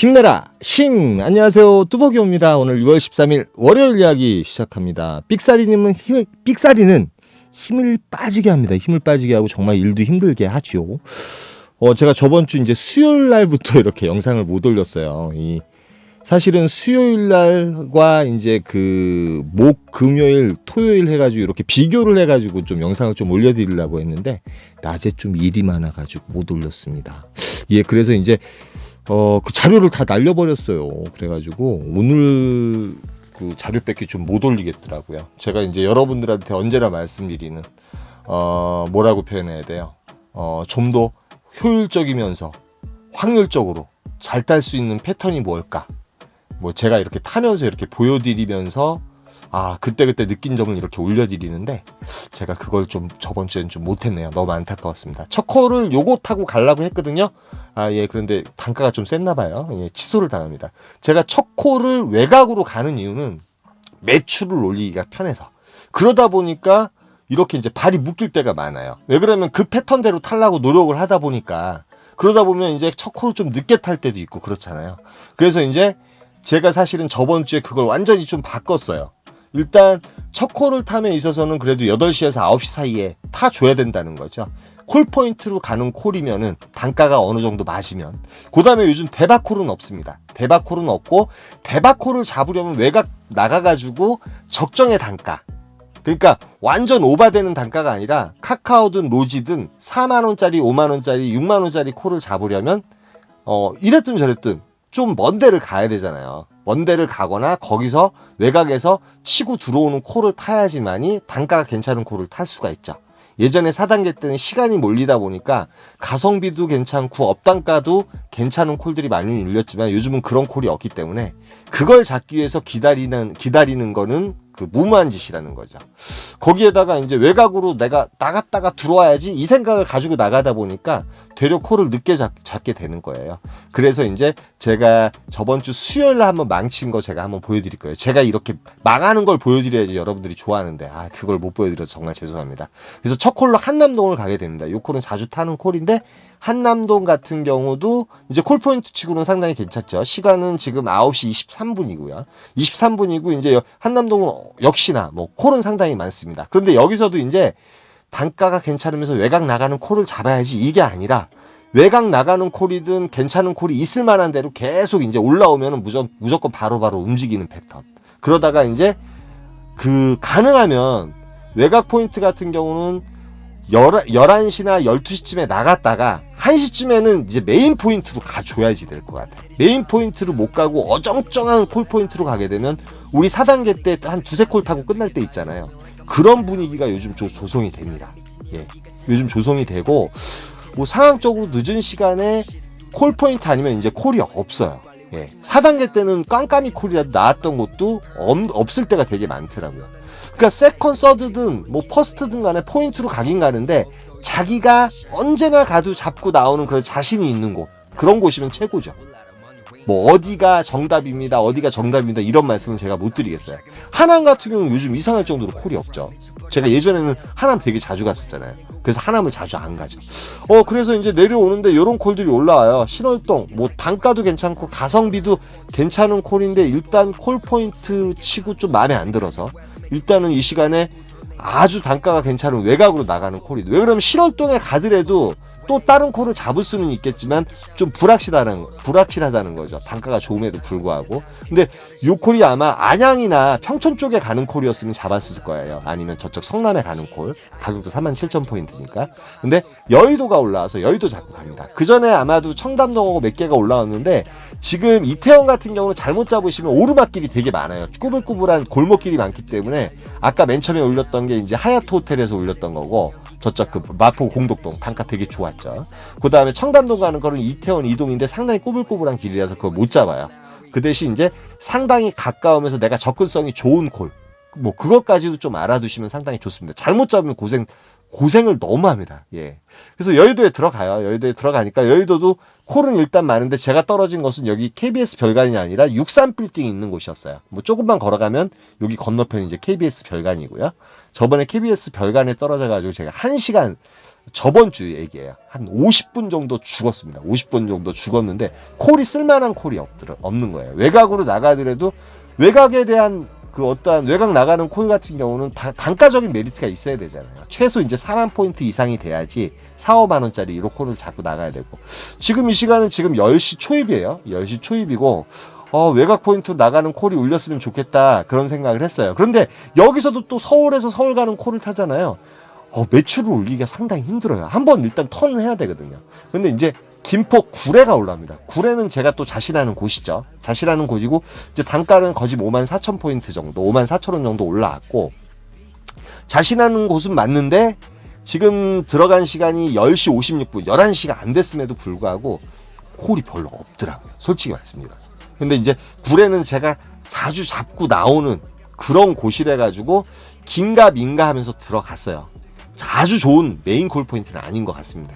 힘내라 심. 안녕하세요, 뚜벅이옵니다. 오늘 6월 13일 월요일 이야기 시작합니다. 삑사리는 힘을 빠지게 합니다. 힘을 빠지게 하고 정말 일도 힘들게 하지요. 제가 저번 주 이제 수요일 날부터 이렇게 영상을 못 올렸어요. 사실은 수요일 날과 이제 금요일, 토요일 해가지고 이렇게 비교를 해가지고 좀 영상을 좀 올려드리려고 했는데 낮에 좀 일이 많아가지고 못 올렸습니다. 예, 그래서 이제 그 자료를 다 날려버렸어요. 그래가지고 오늘 그 자료밖에 좀 못 올리겠더라고요. 제가 이제 여러분들한테 언제나 말씀드리는 뭐라고 표현해야 돼요? 좀 더 효율적이면서 확률적으로 잘 딸 수 있는 패턴이 뭘까? 뭐 제가 이렇게 타면서 이렇게 보여드리면서 그때 느낀 점을 이렇게 올려드리는데 제가 그걸 좀 저번 주엔 좀 못했네요. 너무 안타까웠습니다. 첫 콜을 요거 타고 가려고 했거든요. 예, 그런데 단가가 좀 셌나 봐요. 예, 취소를 당합니다. 제가 첫 콜을 외곽으로 가는 이유는 매출을 올리기가 편해서. 그러다 보니까 이렇게 이제 발이 묶일 때가 많아요. 왜 그러면 그 패턴대로 타려고 노력을 하다 보니까 그러다 보면 이제 첫 콜을 좀 늦게 탈 때도 있고 그렇잖아요. 그래서 이제 제가 사실은 저번 주에 그걸 완전히 좀 바꿨어요. 일단 첫 콜을 탐에 있어서는 그래도 8시에서 9시 사이에 타줘야 된다는 거죠. 콜 포인트로 가는 콜이면은 단가가 어느 정도 맞으면, 그 다음에 요즘 대박콜은 없습니다. 대박콜은 없고, 대박콜을 잡으려면 외곽 나가가지고 적정의 단가, 그러니까 완전 오바되는 단가가 아니라 카카오든 로지든 4만원짜리 5만원짜리 6만원짜리 콜을 잡으려면 이랬든 저랬든 좀 먼 데를 가야 되잖아요. 먼 데를 가거나 거기서 외곽에서 치고 들어오는 콜을 타야지만이 단가가 괜찮은 콜을 탈 수가 있죠. 예전에 4단계 때는 시간이 몰리다 보니까 가성비도 괜찮고 업단가도 괜찮은 콜들이 많이 밀렸지만 요즘은 그런 콜이 없기 때문에 그걸 잡기 위해서 기다리는 거는 무모한 짓이라는 거죠. 거기에다가 이제 외곽으로 내가 나갔다가 들어와야지 이 생각을 가지고 나가다 보니까 되려 콜을 늦게 잡게 되는 거예요. 그래서 이제 제가 저번 주 수요일에 한번 망친 거 제가 한번 보여드릴 거예요. 제가 이렇게 망하는 걸 보여드려야지 여러분들이 좋아하는데 그걸 못 보여드려서 정말 죄송합니다. 그래서 첫 콜로 한남동을 가게 됩니다. 이 콜은 자주 타는 콜인데 한남동 같은 경우도 이제 콜 포인트 치고는 상당히 괜찮죠. 시간은 지금 9시 23분이고요. 23분이고 이제 한남동은 역시나 뭐 콜은 상당히 많습니다. 그런데 여기서도 이제 단가가 괜찮으면서 외곽 나가는 콜을 잡아야지 이게 아니라 외곽 나가는 콜이든 괜찮은 콜이 있을 만한 대로 계속 이제 올라오면은 무조건 바로바로 움직이는 패턴. 그러다가 이제 가능하면 외곽 포인트 같은 경우는 11시나 12시쯤에 나갔다가 1시쯤에는 이제 메인 포인트로 가줘야지 될 것 같아요. 메인 포인트로 못 가고 어정쩡한 콜 포인트로 가게 되면 우리 4단계 때 한 두세 콜 타고 끝날 때 있잖아요. 그런 분위기가 요즘 좀 조성이 됩니다. 예. 요즘 조성이 되고, 뭐 상황적으로 늦은 시간에 콜 포인트 아니면 이제 콜이 없어요. 예. 4단계 때는 깜깜이 콜이라도 나왔던 것도 없을 때가 되게 많더라고요. 그러니까 세컨, 서드든 뭐 퍼스트든 간에 포인트로 가긴 가는데 자기가 언제나 가도 잡고 나오는 그런 자신이 있는 곳, 그런 곳이면 최고죠. 뭐 어디가 정답입니다 이런 말씀은 제가 못 드리겠어요. 하남 같은 경우는 요즘 이상할 정도로 콜이 없죠. 제가 예전에는 하남 되게 자주 갔었잖아요. 그래서 하남을 자주 안 가죠. 그래서 이제 내려오는데 요런 콜들이 올라와요. 신월동 뭐 단가도 괜찮고 가성비도 괜찮은 콜인데 일단 콜 포인트 치고 좀 마음에 안 들어서 일단은 이 시간에 아주 단가가 괜찮은 외곽으로 나가는 콜이, 왜 그러면 신월동에 가더라도 또 다른 콜을 잡을 수는 있겠지만 좀 불확실하다는 거죠. 단가가 좋음에도 불구하고. 근데 요 콜이 아마 안양이나 평촌 쪽에 가는 콜이었으면 잡았을 거예요. 아니면 저쪽 성남에 가는 콜. 가격도 37,000포인트니까. 근데 여의도가 올라와서 여의도 잡고 갑니다. 그 전에 아마도 청담동하고 몇 개가 올라왔는데 지금 이태원 같은 경우는 잘못 잡으시면 오르막길이 되게 많아요. 꾸불꾸불한 골목길이 많기 때문에 아까 맨 처음에 올렸던 게 이제 하얏트 호텔에서 올렸던 거고, 저쪽 마포 공덕동 단가 되게 좋았죠. 그 다음에 청담동 가는 거는 이태원 이동인데 상당히 꾸불꾸불한 길이라서 그걸 못 잡아요. 그 대신 이제 상당히 가까우면서 내가 접근성이 좋은 콜, 뭐 그것까지도 좀 알아두시면 상당히 좋습니다. 잘못 잡으면 고생을 너무 합니다. 예. 그래서 여의도에 들어가요. 여의도에 들어가니까 여의도도 콜은 일단 많은데 제가 떨어진 것은 여기 KBS 별관이 아니라 63 빌딩이 있는 곳이었어요. 뭐 조금만 걸어가면 여기 건너편이 이제 KBS 별관이고요. 저번에 KBS 별관에 떨어져가지고 제가 1시간 저번 주 얘기예요. 한 50분 정도 죽었습니다. 50분 정도 죽었는데 콜이 쓸만한 콜이 없는 거예요. 외곽으로 나가더라도 외곽에 대한 그 어떠한 외곽 나가는 콜 같은 경우는 단가적인 메리트가 있어야 되잖아요. 최소 이제 4만 포인트 이상이 돼야지 4, 5만 원짜리 1호 콜을 자꾸 나가야 되고 지금 이 시간은 지금 10시 초입이에요. 10시 초입이고 외곽 포인트 나가는 콜이 울렸으면 좋겠다 그런 생각을 했어요. 그런데 여기서도 또 서울에서 서울 가는 콜을 타잖아요. 매출을 올리기가 상당히 힘들어요. 한번 일단 턴을 해야 되거든요. 근데 이제 김포 구례가 올라옵니다. 구례는 제가 또 자신하는 곳이죠. 자신하는 곳이고 이제 단가는 거의 54,000포인트 정도, 54,000원 정도 올라왔고 자신하는 곳은 맞는데 지금 들어간 시간이 10시 56분, 11시가 안 됐음에도 불구하고 콜이 별로 없더라고요. 솔직히 말씀드려요. 근데 이제 구례는 제가 자주 잡고 나오는 그런 곳이라 가지고 긴가 민가 하면서 들어갔어요. 아주 좋은 메인 콜 포인트는 아닌 것 같습니다.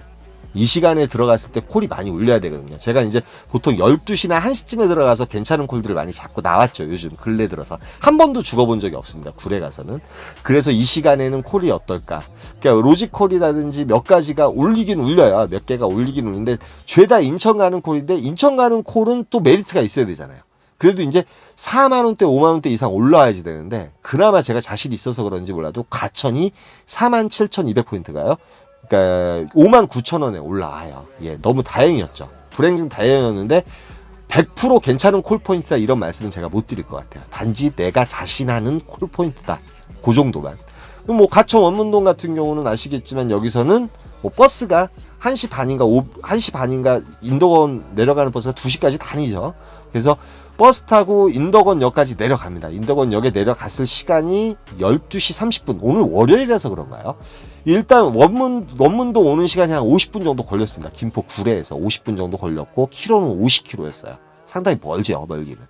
이 시간에 들어갔을 때 콜이 많이 울려야 되거든요. 제가 이제 보통 12시나 1시쯤에 들어가서 괜찮은 콜들을 많이 잡고 나왔죠. 요즘 근래 들어서. 한 번도 죽어본 적이 없습니다. 구례 가서는. 그래서 이 시간에는 콜이 어떨까. 그러니까 로지콜이라든지 몇 가지가 울리긴 울려요. 몇 개가 울리긴 울리는데 죄다 인천 가는 콜인데 인천 가는 콜은 또 메리트가 있어야 되잖아요. 그래도 이제 4만원대, 5만원대 이상 올라와야지 되는데 그나마 제가 자신이 있어서 그런지 몰라도 가천이 47,200포인트가요. 그러니까 59,000원에 올라와요. 예, 너무 다행이었죠. 불행 중 다행이었는데 100% 괜찮은 콜포인트다 이런 말씀은 제가 못 드릴 것 같아요. 단지 내가 자신하는 콜포인트다. 그 정도만. 뭐 가천 원문동 같은 경우는 아시겠지만 여기서는 뭐 버스가 1시 반인가 인덕원 내려가는 버스가 2시까지 다니죠. 그래서 버스 타고 인덕원역까지 내려갑니다. 인덕원역에 내려갔을 시간이 12시 30분. 오늘 월요일이라서 그런가요? 일단 원문동 오는 시간이 한 50분 정도 걸렸습니다. 김포 구례에서 50분 정도 걸렸고 키로는 50km였어요. 상당히 멀죠. 멀기는.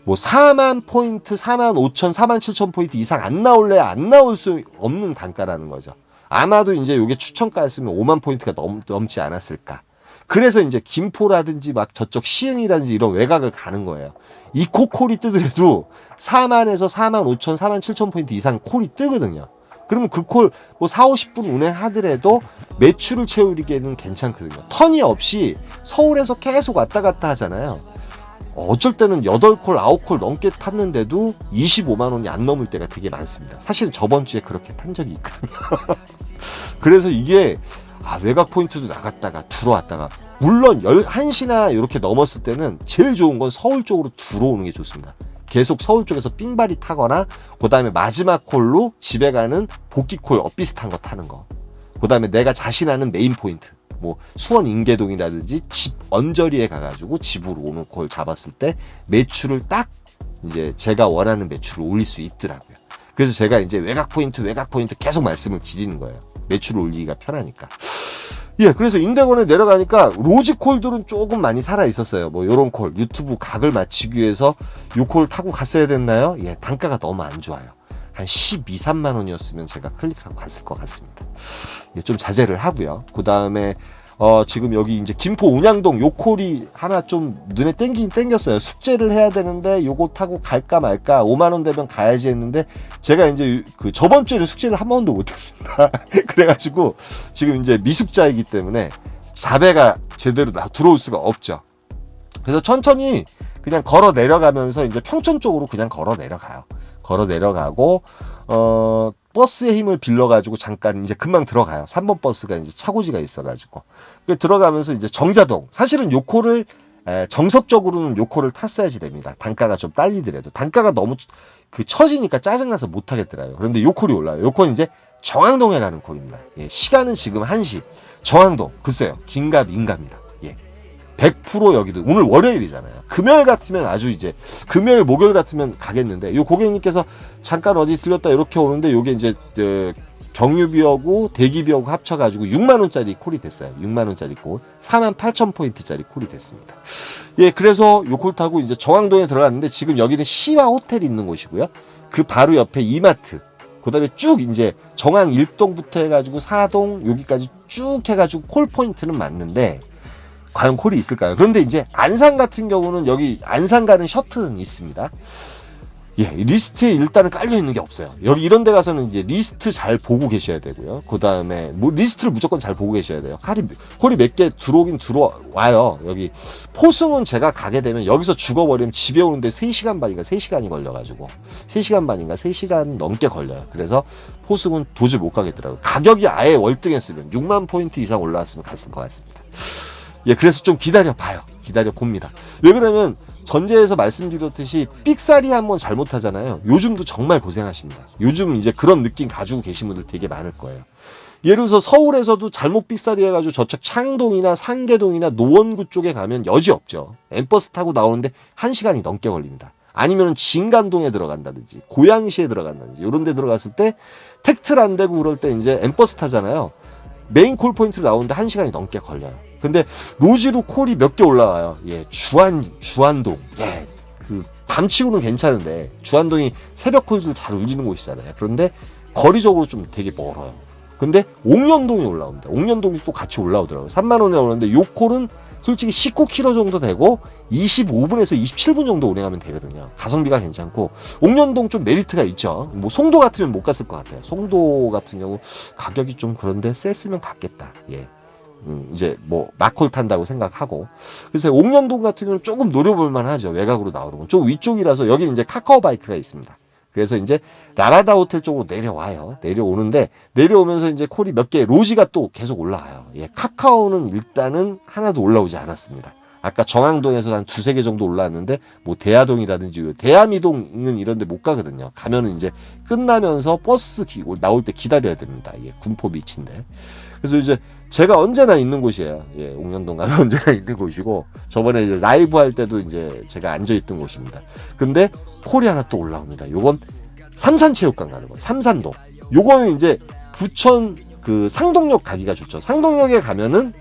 뭐 4만 포인트, 4만 5천, 4만 7천 포인트 이상 안 나올래야 안 나올 수 없는 단가라는 거죠. 아마도 이제 이게 추천가였으면 5만 포인트가 넘지 않았을까. 그래서 이제 김포라든지 막 저쪽 시흥이라든지 이런 외곽을 가는 거예요. 이 콜이 뜨더라도 4만에서 4만 5천, 4만 7천 포인트 이상 콜이 뜨거든요. 그러면 그 콜 뭐 4, 50분 운행하더라도 매출을 채우기에는 괜찮거든요. 턴이 없이 서울에서 계속 왔다 갔다 하잖아요. 어쩔 때는 8콜, 9콜 넘게 탔는데도 25만 원이 안 넘을 때가 되게 많습니다. 사실은 저번 주에 그렇게 탄 적이 있거든요. 그래서 이게 외곽 포인트도 나갔다가 들어왔다가 물론 11시나 이렇게 넘었을 때는 제일 좋은 건 서울 쪽으로 들어오는 게 좋습니다. 계속 서울 쪽에서 삥발이 타거나 그 다음에 마지막 콜로 집에 가는 복귀콜 비슷한 거 타는 거. 그 다음에 내가 자신하는 메인 포인트 뭐 수원 인계동이라든지 집 언저리에 가가지고 집으로 오는 콜 잡았을 때 매출을 딱 이제 제가 원하는 매출을 올릴 수 있더라고요. 그래서 제가 이제 외곽 포인트 계속 말씀을 드리는 거예요. 매출을 올리기가 편하니까. 예, 그래서 인대건에 내려가니까 로지콜들은 조금 많이 살아 있었어요. 뭐 요런 콜, 유튜브 각을 맞추기 위해서 요 콜 타고 갔어야 됐나요? 예, 단가가 너무 안 좋아요. 한 12, 3만 원이었으면 제가 클릭하고 갔을 것 같습니다. 예, 좀 자제를 하고요. 그 다음에 지금 여기 이제 김포 운양동 요 콜이 하나 좀 눈에 땡겼어요. 숙제를 해야 되는데 요거 타고 갈까 말까 5만 원 되면 가야지 했는데 제가 이제 그 저번 주에는 숙제를 한 번도 못 했습니다. 그래가지고 지금 이제 미숙자이기 때문에 자배가 제대로 들어올 수가 없죠. 그래서 천천히 그냥 걸어 내려가면서 이제 평촌 쪽으로 그냥 걸어 내려가요. 걸어 내려가고 버스의 힘을 빌려가지고 잠깐 이제 금방 들어가요. 3번 버스가 이제 차고지가 있어가지고 들어가면서 이제 정자동 사실은 요코를 정석적으로는 요코를 탔어야지 됩니다. 단가가 좀 딸리더라도 단가가 너무 그 처지니까 짜증나서 못 하겠더라고요. 그런데 요콜이 올라요. 요콜은 이제 정왕동에 가는 콜입니다. 예, 시간은 지금 1시. 정왕동 글쎄요 긴가 민가입니다. 100% 여기도 오늘 월요일이잖아요. 금요일 같으면 아주 이제 금요일 목요일 같으면 가겠는데 요 고객님께서 잠깐 어디 들렸다 이렇게 오는데 요게 이제 경유비하고 대기비하고 합쳐가지고 6만 원짜리 콜이 됐어요. 6만 원짜리 콜 4만 8천 포인트짜리 콜이 됐습니다. 예, 그래서 요 콜 타고 이제 정왕동에 들어갔는데 지금 여기는 시와 호텔이 있는 곳이고요. 그 바로 옆에 이마트 그 다음에 쭉 이제 정항 1동부터 해가지고 4동 여기까지 쭉 해가지고 콜 포인트는 맞는데 과연 콜이 있을까요? 그런데 이제 안산 같은 경우는 여기 안산 가는 셔틀은 있습니다. 예, 리스트에 일단은 깔려 있는 게 없어요. 여기 이런 데 가서는 이제 리스트 잘 보고 계셔야 되고요. 그 다음에 뭐 리스트를 무조건 잘 보고 계셔야 돼요. 콜이 몇 개 들어오긴 들어와요. 여기 포승은 제가 가게 되면 여기서 죽어버리면 집에 오는데 3시간 반인가 3시간이 걸려가지고 3시간 반인가 3시간 넘게 걸려요. 그래서 포승은 도저히 못 가겠더라고요. 가격이 아예 월등했으면 6만 포인트 이상 올라왔으면 갔을 것 같습니다. 예, 그래서 좀 기다려 봐요. 기다려 봅니다. 왜 그러면 전제에서 말씀드렸듯이 삑사리 한번 잘못하잖아요. 요즘도 정말 고생하십니다. 요즘 이제 그런 느낌 가지고 계신 분들 되게 많을 거예요. 예를 들어서 서울에서도 잘못 삑사리 해가지고 저쪽 창동이나 상계동이나 노원구 쪽에 가면 여지 없죠. 엠버스 타고 나오는데 1시간이 넘게 걸립니다. 아니면 진간동에 들어간다든지 고양시에 들어간다든지 이런 데 들어갔을 때 택트를 안 되고 그럴 때 이제 엠버스 타잖아요. 메인 콜 포인트로 나오는데 1시간이 넘게 걸려요. 근데 로지로 콜이 몇 개 올라와요. 예, 주안동. 예, 그 밤치고는 괜찮은데 주안동이 새벽 콜도 잘 울리는 곳이잖아요. 그런데 거리적으로 좀 되게 멀어요. 근데 옥년동이 올라옵니다. 옥년동이 또 같이 올라오더라고요. 3만 원에 오는데 요 콜은 솔직히 19km 정도 되고 25분에서 27분 정도 운행하면 되거든요. 가성비가 괜찮고 옥년동 좀 메리트가 있죠. 뭐 송도 같으면 못 갔을 것 같아요. 송도 같은 경우 가격이 좀 그런데 셌으면 갔겠다. 예. 이제 뭐 막콜 탄다고 생각하고 그래서 옥년동 같은 경우는 조금 노려볼만 하죠. 외곽으로 나오는 건 좀 위쪽이라서 여기는 이제 카카오바이크가 있습니다. 그래서 이제 라라다 호텔 쪽으로 내려와요. 내려오는데 내려오면서 이제 콜이 몇 개 로지가 또 계속 올라와요. 예, 카카오는 일단은 하나도 올라오지 않았습니다. 아까 정항동에서 한 2-3개 정도 올라왔는데 뭐 대하동이라든지 대하미동은 이런 데 못 가거든요. 가면은 이제 끝나면서 버스 나올 때 기다려야 됩니다. 예, 군포 밑인데. 그래서 이제 제가 언제나 있는 곳이에요. 예, 옥년동 가면 언제나 있는 곳이고 저번에 이제 라이브 할 때도 이제 제가 앉아 있던 곳입니다. 근데 콜이 하나 또 올라옵니다. 요건 삼산체육관 가는 거예요. 삼산동. 요거는 이제 부천 그 상동역 가기가 좋죠. 상동역에 가면은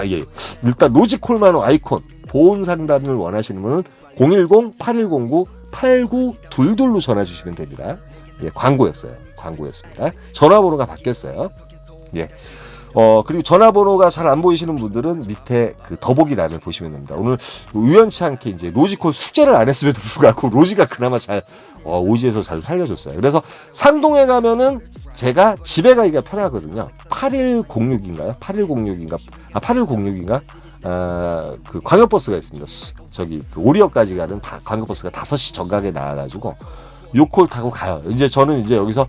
예, 일단 로지콜만호 아이콘 보험 상담을 원하시는 분은 010-8109-8922로 전화 주시면 됩니다. 예, 광고였습니다. 전화번호가 바뀌었어요. 예. 그리고 전화번호가 잘 안 보이시는 분들은 밑에 그 더보기란을 보시면 됩니다. 오늘 우연치 않게 이제 로지콜 숙제를 안 했음에도 불구하고 로지가 그나마 잘, 오지에서 잘 살려줬어요. 그래서 상동에 가면은 제가 집에 가기가 편하거든요. 8106인가요? 8106인가? 그 광역버스가 있습니다. 저기 그 오리역까지 가는 광역버스가 5시 정각에 나와가지고 요콜 타고 가요. 이제 저는 이제 여기서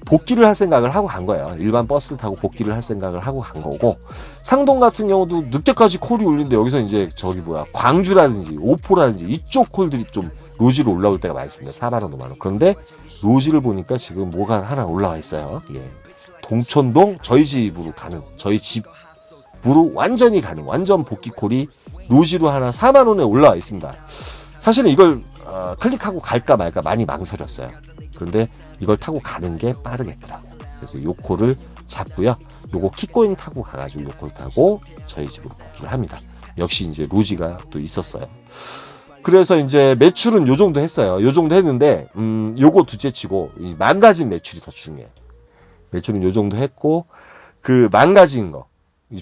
복귀를 할 생각을 하고 간 거예요. 일반 버스를 타고 복귀를 할 생각을 하고 간 거고 상동 같은 경우도 늦게까지 콜이 울리는데 여기서 이제 저기 광주라든지 오포라든지 이쪽 콜들이 좀 로지로 올라올 때가 많이 있습니다. 4만 원, 5만 원. 그런데 로지를 보니까 지금 뭐가 하나 올라와 있어요. 예. 동촌동 저희 집으로 완전히 가는 완전 복귀 콜이 로지로 하나 4만 원에 올라와 있습니다. 사실은 이걸 클릭하고 갈까 말까 많이 망설였어요. 그런데 이걸 타고 가는 게 빠르겠더라고요. 그래서 요 콜을 잡고요. 요거 킥고잉 타고 가가지고 요 콜 타고 저희 집으로 복귀를 합니다. 역시 이제 로지가 또 있었어요. 그래서 이제 매출은 요 정도 했어요. 요 정도 했는데, 요거 둘째 치고, 이 망가진 매출이 더 중요해요. 매출은 요 정도 했고, 그 망가진 거.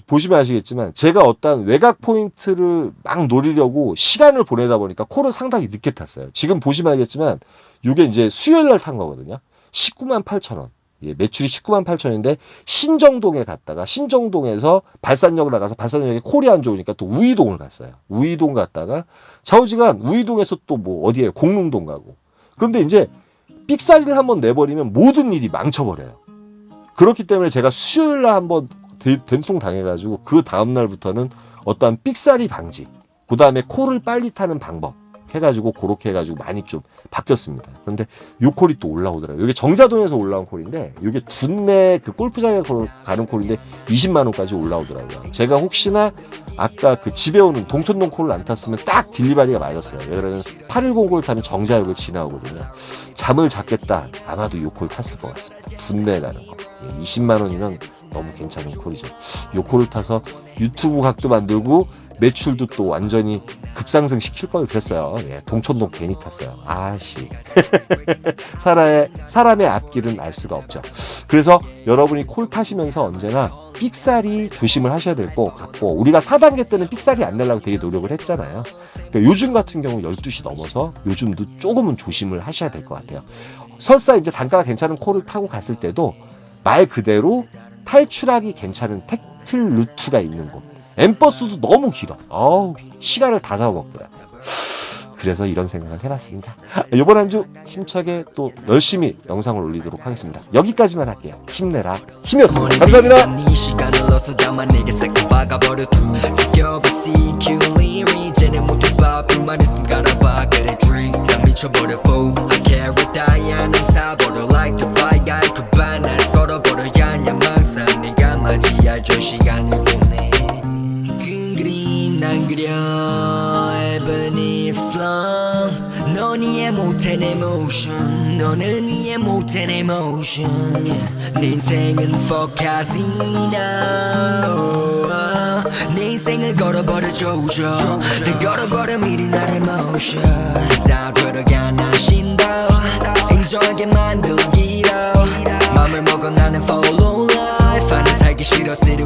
보시면 아시겠지만, 제가 어떤 외곽 포인트를 막 노리려고 시간을 보내다 보니까 콜을 상당히 늦게 탔어요. 지금 보시면 알겠지만, 요게 이제 수요일 날 탄 거거든요. 19만 8천 원. 예, 매출이 19만 8천 원인데, 신정동에 갔다가, 신정동에서 발산역 나가서 발산역에 콜이 안 좋으니까 또 우이동을 갔어요. 우이동 갔다가, 좌우지간 우이동에서 또 뭐 어디에 공릉동 가고. 그런데 이제, 삑사리를 한번 내버리면 모든 일이 망쳐버려요. 그렇기 때문에 제가 수요일 날 한번 된통 당해가지고, 그 다음날부터는 어떠한 삑사리 방지, 그 다음에 콜을 빨리 타는 방법, 해가지고 그렇게 해가지고 많이 좀 바뀌었습니다. 그런데 요 콜이 또 올라오더라고요. 이게 정자동에서 올라온 콜인데 이게 둔내 그 골프장에 가는 콜인데 20만 원까지 올라오더라고요. 제가 혹시나 아까 그 집에 오는 동천동 콜을 안 탔으면 딱 딜리바리가 맞았어요. 왜냐면 810 콜 타면 정자역을 지나오거든요. 잠을 잤겠다. 아마도 요 콜 탔을 것 같습니다. 둔내 가는 거. 20만 원이면 너무 괜찮은 콜이죠. 요 콜을 타서 유튜브 각도 만들고 매출도 또 완전히 급상승 시킬 걸 그랬어요. 예, 동천동 괜히 탔어요. 아씨. 사람의 앞길은 알 수가 없죠. 그래서 여러분이 콜 타시면서 언제나 삑사리 조심을 하셔야 될 것 같고, 우리가 4단계 때는 삑사리 안 내려고 되게 노력을 했잖아요. 그러니까 요즘 같은 경우 12시 넘어서 요즘도 조금은 조심을 하셔야 될 것 같아요. 설사 이제 단가가 괜찮은 콜을 타고 갔을 때도 말 그대로 탈출하기 괜찮은 택틀 루트가 있는 곳. 엠버스도 너무 길어. 시간을 다 잡아먹더라고요. 그래서 이런 생각을 해봤습니다. 이번 한 주 힘차게 또 열심히 영상을 올리도록 하겠습니다. 여기까지만 할게요. 힘내라 힘이었습니다. 감사합니다. 난 그려 even if long 넌 이해 못해 내 motion 너는 이해 못해 내 motion 내 인생은 포카시나 내 인생을 걸어버려 조져 다 걸어버려 미리 나의 motion 다 들어가 나 신다 인정하게 만들기로 맘을 먹어 나는 follow life 하는 살기 싫어 city